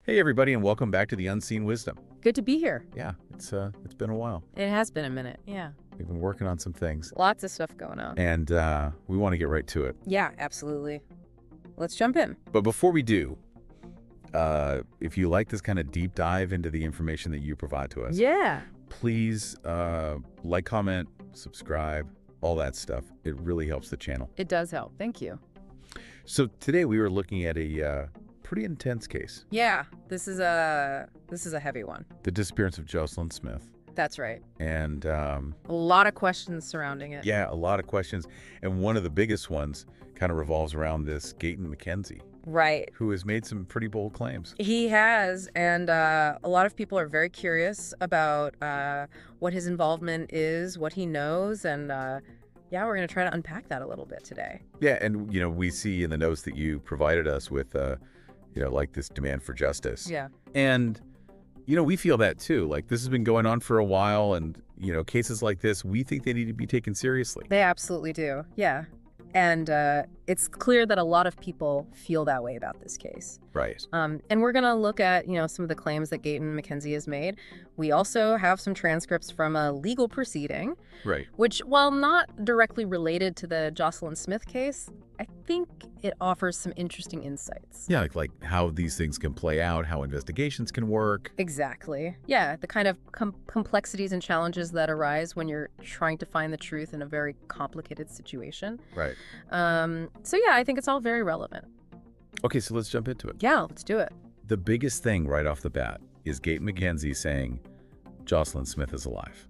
Hey everybody, and welcome back to the Unseen Wisdom. Good to be here. Yeah, it's been a while. It has been a minute, yeah. We've been working on some things, Lots of stuff going on. and we want to get right to it. Yeah, absolutely. Let's jump in. But before we do, if you like this kind of deep dive into the information that you provide to us, Yeah. please like, comment, subscribe, all that stuff. It really helps the channel. It does help. Thank you. So today we were looking at a pretty intense case. Yeah, this is a heavy one. The disappearance of Jocelyn Smith. That's right. And A lot of questions surrounding it. yeah, a lot of questions. And one of the biggest ones kind of revolves around this Gayton Mckenzie, Right. who has made some pretty bold claims. He has, and a lot of people are very curious about what his involvement is, what he knows, and yeah, we're going to try to unpack that a little bit today. Yeah, and we see in the notes that you provided us with like this demand for justice. Yeah. And we feel that too. Like, this has been going on for a while, and cases like this, we think they need to be taken seriously. They absolutely do. Yeah. And it's clear that a lot of people feel that way about this case. Right. And we're going to look at, some of the claims that Gayton Mckenzie has made. We also have some transcripts from a legal proceeding, Right. which, while not directly related to the Jocelyn Smith case, I think it offers some interesting insights. Yeah, like how these things can play out, how investigations can work. Exactly. Yeah, the kind of complexities and challenges that arise when you're trying to find the truth in a very complicated situation. Right. So yeah, I think it's all very relevant. Okay, so let's jump into it. Yeah, let's do it. The biggest thing right off the bat is Gayton Mckenzie saying Jocelyn Smith is alive.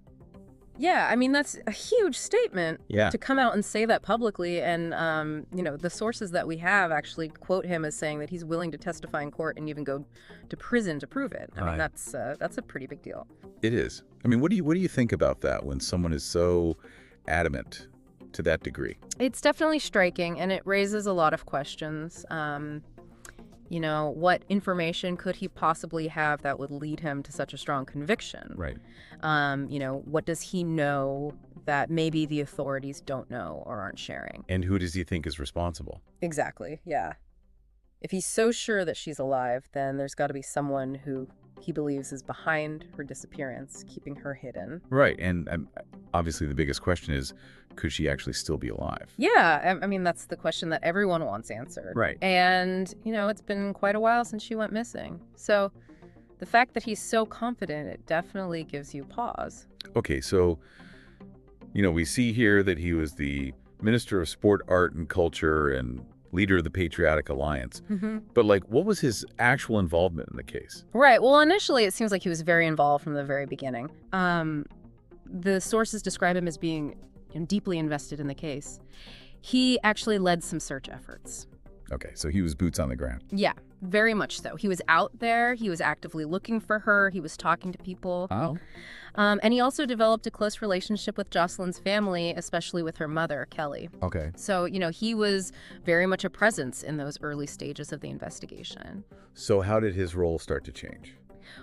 Yeah, I mean, that's a huge statement Yeah. to come out and say that publicly. And, the sources that we have actually quote him as saying that he's willing to testify in court and even go to prison to prove it. I mean, Right. that's a pretty big deal. It is. I mean, what do you think about that when someone is so adamant to that degree? It's definitely striking, and it raises a lot of questions. What information could he possibly have that would lead him to such a strong conviction? Right. What does he know that maybe the authorities don't know or aren't sharing? And who does he think is responsible? Exactly, yeah. If he's so sure that she's alive, then there's got to be someone who he believes is behind her disappearance, keeping her hidden. Right. And obviously the biggest question is, could she actually still be alive? Yeah, I mean, that's the question that everyone wants answered. Right. And, it's been quite a while since she went missing. So the fact that he's so confident, it definitely gives you pause. Okay, so, we see here that he was the Minister of Sport, Art, and Culture and leader of the Patriotic Alliance. Mm-hmm. But, what was his actual involvement in the case? Right. Well, initially, it seems like he was very involved from the very beginning. The sources describe him as being deeply invested in the case. He actually led some search efforts. Okay, so he was boots on the ground. Yeah, very much so. He was out there. He was actively looking for her. He was talking to people. Oh. And he also developed a close relationship with Jocelyn's family, especially with her mother, Kelly. Okay. So, he was very much a presence in those early stages of the investigation. So how did his role start to change?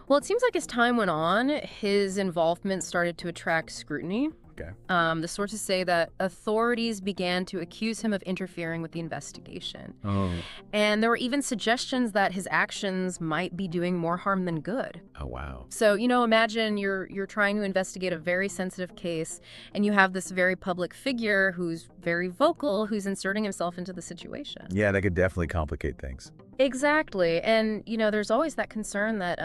Well, it seems like as time went on, his involvement started to attract scrutiny. Okay. The sources say that authorities began to accuse him of interfering with the investigation. Oh. And there were even suggestions that his actions might be doing more harm than good. Oh, wow. So, imagine you're trying to investigate a very sensitive case, and you have this very public figure who's very vocal, who's inserting himself into the situation. Yeah, that could definitely complicate things. Exactly. And, there's always that concern that,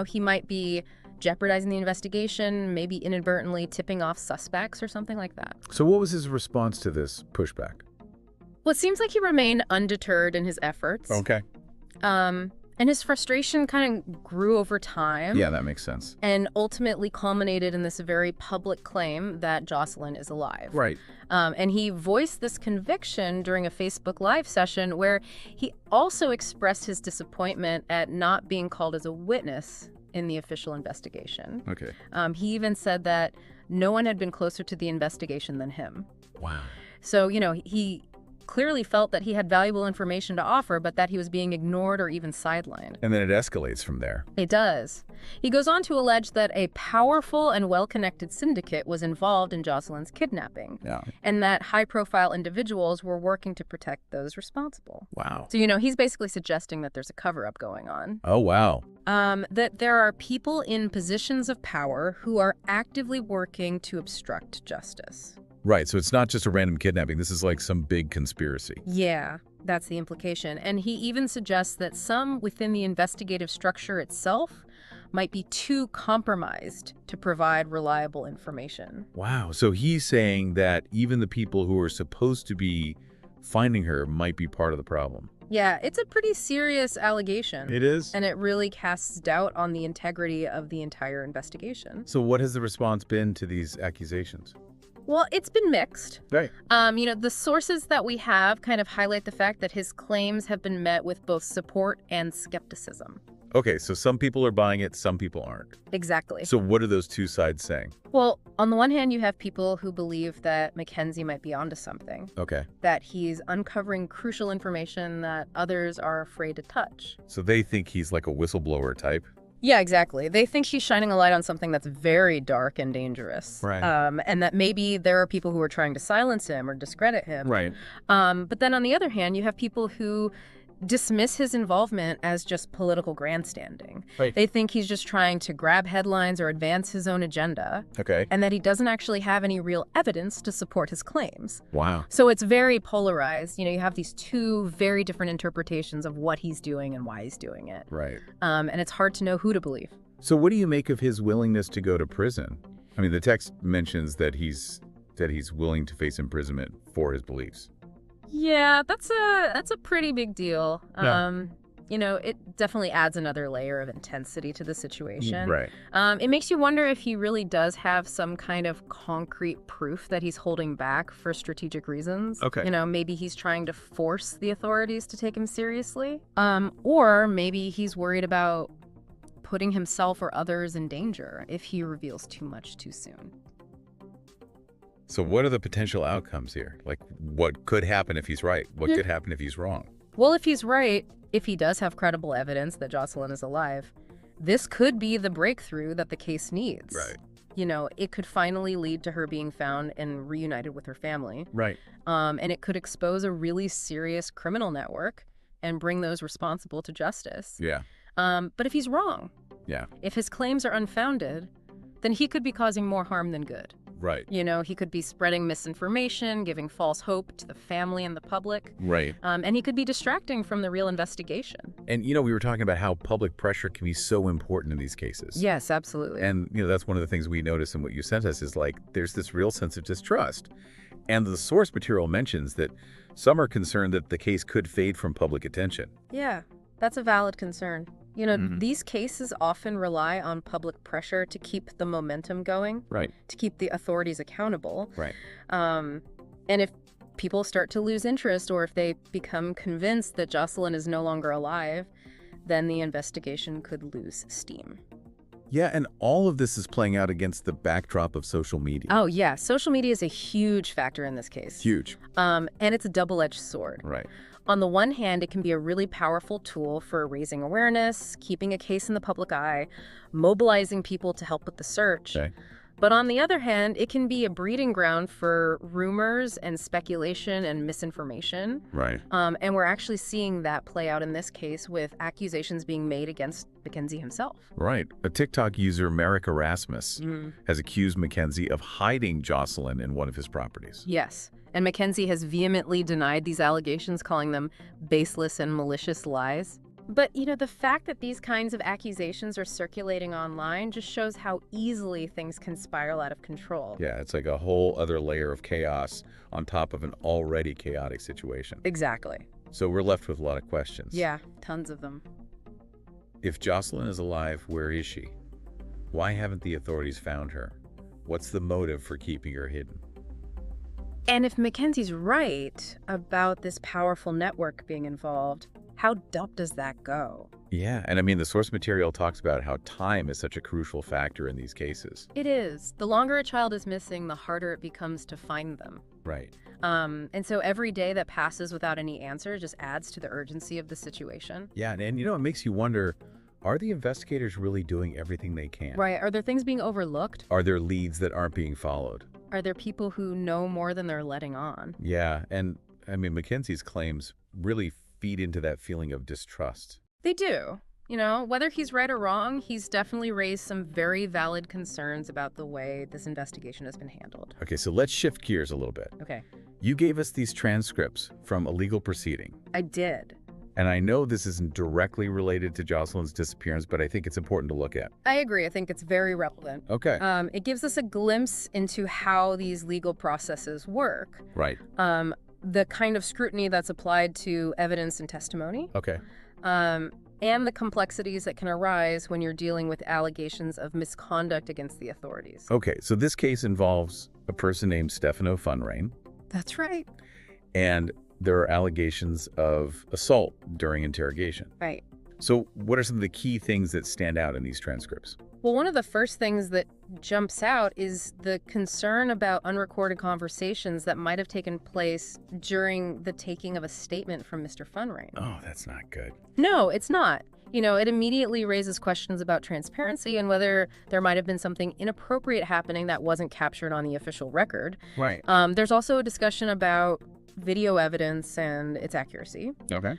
he might be jeopardizing the investigation, maybe inadvertently tipping off suspects or something like that. So what was his response to this pushback? Well, it seems like he remained undeterred in his efforts. Okay. And his frustration kind of grew over time. Yeah, that makes sense. And ultimately culminated in this very public claim that Jocelyn is alive. Right. And he voiced this conviction during a Facebook Live session where he also expressed his disappointment at not being called as a witness in the official investigation. Okay. He even said that no one had been closer to the investigation than him. Wow. So, he clearly felt that he had valuable information to offer, but that he was being ignored or even sidelined. And then it escalates from there. It does. He goes on to allege that a powerful and well-connected syndicate was involved in Jocelyn's kidnapping, and that high-profile individuals were working to protect those responsible. Wow. So, he's basically suggesting that there's a cover-up going on. Oh, wow. That there are people in positions of power who are actively working to obstruct justice. Right, so it's not just a random kidnapping. This is like some big conspiracy. Yeah, that's the implication. And he even suggests that some within the investigative structure itself might be too compromised to provide reliable information. Wow, so he's saying that even the people who are supposed to be finding her might be part of the problem. Yeah, it's a pretty serious allegation. It is? And it really casts doubt on the integrity of the entire investigation. So what has the response been to these accusations? Well, it's been mixed. Right. The sources that we have kind of highlight the fact that his claims have been met with both support and skepticism. Okay, so some people are buying it, some people aren't. Exactly. So what are those two sides saying? Well, on the one hand, you have people who believe that Mckenzie might be onto something. Okay. That he's uncovering crucial information that others are afraid to touch. So they think he's like a whistleblower type? Yeah, exactly. They think he's shining a light on something that's very dark and dangerous. Right. And that maybe there are people who are trying to silence him or discredit him. Right. But then on the other hand, you have people who dismiss his involvement as just political grandstanding. Right. They think he's just trying to grab headlines or advance his own agenda. Okay. And that he doesn't actually have any real evidence to support his claims. Wow. So it's very polarized. You have these two very different interpretations of what he's doing and why he's doing it. Right. And it's hard to know who to believe. So what do you make of his willingness to go to prison? I mean, the text mentions that he's willing to face imprisonment for his beliefs. Yeah, that's a pretty big deal. Yeah. It definitely adds another layer of intensity to the situation. Right. It makes you wonder if he really does have some kind of concrete proof that he's holding back for strategic reasons. Okay. Maybe he's trying to force the authorities to take him seriously. Or maybe he's worried about putting himself or others in danger if he reveals too much too soon. So what are the potential outcomes here? Like, what could happen if he's right? What could happen if he's wrong? Well, if he's right, if he does have credible evidence that Jocelyn is alive, this could be the breakthrough that the case needs. Right. It could finally lead to her being found and reunited with her family. Right. And it could expose a really serious criminal network and bring those responsible to justice. Yeah. But if he's wrong, if his claims are unfounded, then he could be causing more harm than good. Right. He could be spreading misinformation, giving false hope to the family and the public. Right. And he could be distracting from the real investigation. And, we were talking about how public pressure can be so important in these cases. Yes, absolutely. And, that's one of the things we notice in what you sent us is like there's this real sense of distrust. And the source material mentions that some are concerned that the case could fade from public attention. Yeah, that's a valid concern. These cases often rely on public pressure to keep the momentum going, Right. to keep the authorities accountable. Right. And if people start to lose interest or if they become convinced that Jocelyn is no longer alive, then the investigation could lose steam. Yeah, and all of this is playing out against the backdrop of social media. Oh, yeah. Social media is a huge factor in this case. Huge. And it's a double-edged sword. Right. On the one hand, it can be a really powerful tool for raising awareness, keeping a case in the public eye, mobilizing people to help with the search. Okay. But on the other hand, it can be a breeding ground for rumors and speculation and misinformation. Right. And we're actually seeing that play out in this case with accusations being made against Mckenzie himself. Right. A TikTok user, Merrick Erasmus, has accused Mckenzie of hiding Jocelyn in one of his properties. Yes. And Mckenzie has vehemently denied these allegations, calling them baseless and malicious lies. But, the fact that these kinds of accusations are circulating online just shows how easily things can spiral out of control. Yeah, it's like a whole other layer of chaos on top of an already chaotic situation. Exactly. So we're left with a lot of questions. Yeah, tons of them. If Jocelyn is alive, where is she? Why haven't the authorities found her? What's the motive for keeping her hidden? And if Mckenzie's right about this powerful network being involved, how deep does that go? Yeah, and I mean, the source material talks about how time is such a crucial factor in these cases. It is. The longer a child is missing, the harder it becomes to find them. Right. And so every day that passes without any answer just adds to the urgency of the situation. Yeah, and it makes you wonder, are the investigators really doing everything they can? Right. Are there things being overlooked? Are there leads that aren't being followed? Are there people who know more than they're letting on? Yeah, and I mean, Mckenzie's claims really feed into that feeling of distrust. They do. Whether he's right or wrong, he's definitely raised some very valid concerns about the way this investigation has been handled. Okay, so let's shift gears a little bit. Okay. You gave us these transcripts from a legal proceeding. I did. And I know this isn't directly related to Jocelyn's disappearance, but I think it's important to look at. I agree. I think it's very relevant. Okay. It gives us a glimpse into how these legal processes work. Right. The kind of scrutiny that's applied to evidence and testimony. Okay. And the complexities that can arise when you're dealing with allegations of misconduct against the authorities. Okay, so this case involves a person named Stefano Funrain. That's right. And there are allegations of assault during interrogation. Right. So what are some of the key things that stand out in these transcripts? Well, one of the first things that jumps out is the concern about unrecorded conversations that might have taken place during the taking of a statement from Mr. Funrain. Oh, that's not good. No, it's not. It immediately raises questions about transparency and whether there might have been something inappropriate happening that wasn't captured on the official record. Right. There's also a discussion about video evidence and its accuracy. Okay.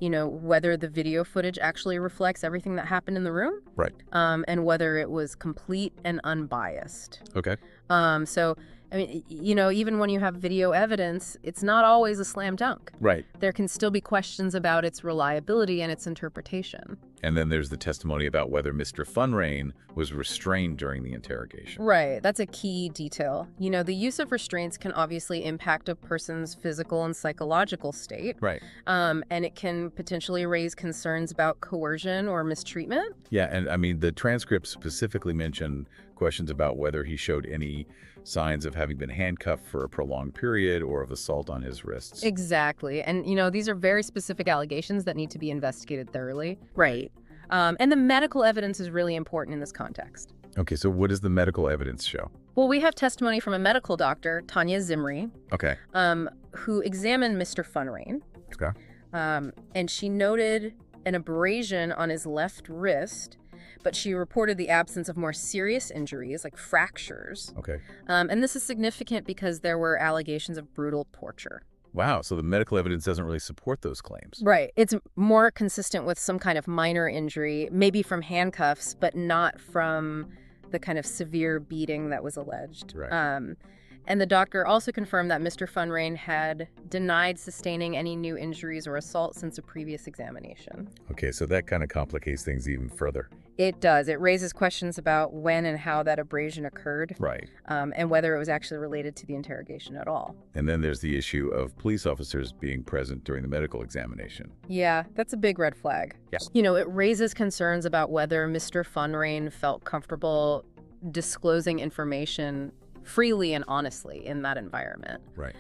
Whether the video footage actually reflects everything that happened in the room. Right. And whether it was complete and unbiased. Okay. So, I mean, even when you have video evidence, it's not always a slam dunk. Right. There can still be questions about its reliability and its interpretation. And then there's the testimony about whether Mr. Funrain was restrained during the interrogation. Right. That's a key detail. The use of restraints can obviously impact a person's physical and psychological state. Right. And it can potentially raise concerns about coercion or mistreatment. Yeah, and I mean, the transcript specifically mentioned questions about whether he showed any signs of having been handcuffed for a prolonged period or of assault on his wrists. Exactly. And, these are very specific allegations that need to be investigated thoroughly. Right. And the medical evidence is really important in this context. Okay, so what does the medical evidence show? Well, we have testimony from a medical doctor, Tanya Zimri, Okay. who examined Mr. Funrain. Okay. And she noted an abrasion on his left wrist, but she reported the absence of more serious injuries, like fractures. Okay. And this is significant because there were allegations of brutal torture. Wow, so the medical evidence doesn't really support those claims. Right. It's more consistent with some kind of minor injury, maybe from handcuffs, but not from the kind of severe beating that was alleged. Right. And the doctor also confirmed that Mr. Funrain had denied sustaining any new injuries or assault since a previous examination. Okay, so that kind of complicates things even further. It does. It raises questions about when and how that abrasion occurred. Right. And whether it was actually related to the interrogation at all. And then there's the issue of police officers being present during the medical examination. Yeah, that's a big red flag. Yeah. It raises concerns about whether Mr. Funrain felt comfortable disclosing information freely and honestly in that environment. Right.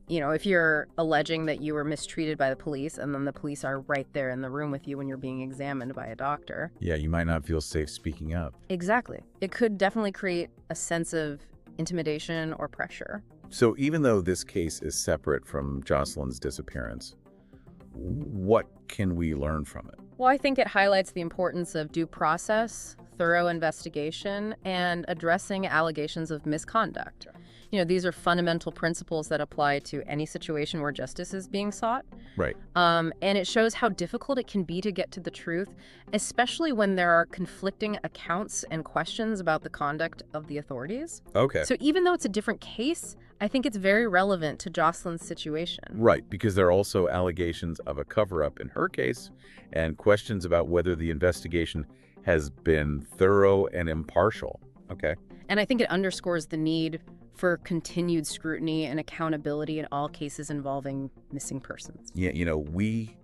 If you're alleging that you were mistreated by the police and then the police are right there in the room with you when you're being examined by a doctor. Yeah, you might not feel safe speaking up. Exactly. It could definitely create a sense of intimidation or pressure. So even though this case is separate from Jocelyn's disappearance, what can we learn from it? Well, I think it highlights the importance of due process, thorough investigation, and addressing allegations of misconduct. These are fundamental principles that apply to any situation where justice is being sought. Right. And it shows how difficult it can be to get to the truth, especially when there are conflicting accounts and questions about the conduct of the authorities. Okay. So even though it's a different case, I think it's very relevant to Jocelyn's situation. Right, because there are also allegations of a cover-up in her case and questions about whether the investigation has been thorough and impartial. Okay. And I think it underscores the need for continued scrutiny and accountability in all cases involving missing persons. Yeah, we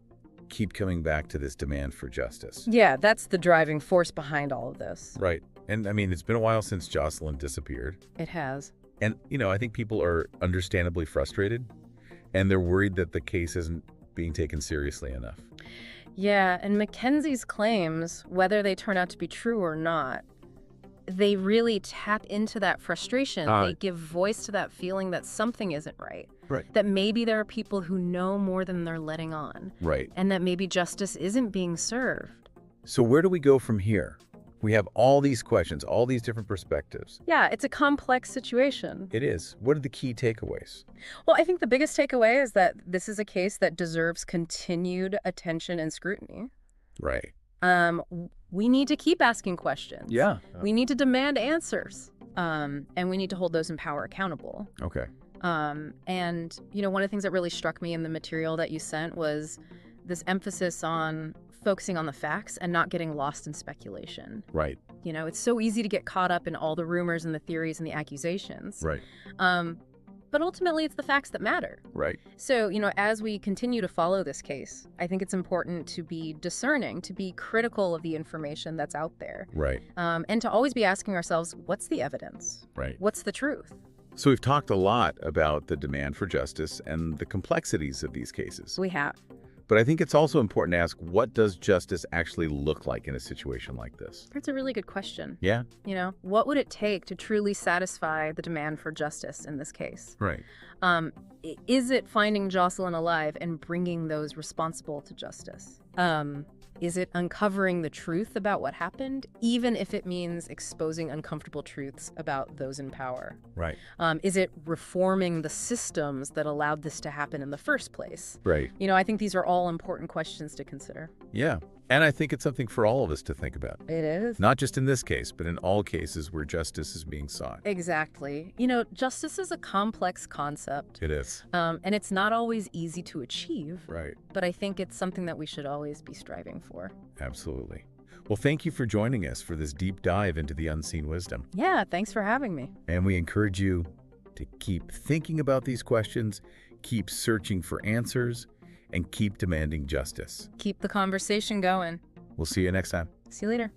keep coming back to this demand for justice. Yeah, that's the driving force behind all of this. Right. And I mean, it's been a while since Jocelyn disappeared. It has. And, I think people are understandably frustrated, and they're worried that the case isn't being taken seriously enough. Yeah, and Mckenzie's claims, whether they turn out to be true or not, they really tap into that frustration. Ah. They give voice to that feeling that something isn't right. Right. That maybe there are people who know more than they're letting on. Right. And that maybe justice isn't being served. So where do we go from here? We have all these questions, all these different perspectives. Yeah, it's a complex situation. It is. What are the key takeaways? Well, I think the biggest takeaway is that this is a case that deserves continued attention and scrutiny. Right. We need to keep asking questions. Yeah. We need to demand answers. And we need to hold those in power accountable. Okay. And, one of the things that really struck me in the material that you sent was this emphasis on focusing on the facts and not getting lost in speculation. Right. It's so easy to get caught up in all the rumors and the theories and the accusations. Right. But ultimately, it's the facts that matter. Right. So, as we continue to follow this case, I think it's important to be discerning, to be critical of the information that's out there. Right. And to always be asking ourselves, what's the evidence? Right. What's the truth? So we've talked a lot about the demand for justice and the complexities of these cases. We have. But I think it's also important to ask, what does justice actually look like in a situation like this? That's a really good question. Yeah? What would it take to truly satisfy the demand for justice in this case? Right. Is it finding Jocelyn alive and bringing those responsible to justice? Is it uncovering the truth about what happened, even if it means exposing uncomfortable truths about those in power? Right. Is it reforming the systems that allowed this to happen in the first place? Right. I think these are all important questions to consider. Yeah. And I think it's something for all of us to think about. It is. Not just in this case, but in all cases where justice is being sought. Exactly. Justice is a complex concept. It is. And it's not always easy to achieve. Right. But I think it's something that we should always be striving for. Absolutely. Well, thank you for joining us for this deep dive into the unseen wisdom. Yeah, thanks for having me. And we encourage you to keep thinking about these questions, keep searching for answers, and keep demanding justice. Keep the conversation going. We'll see you next time. See you later.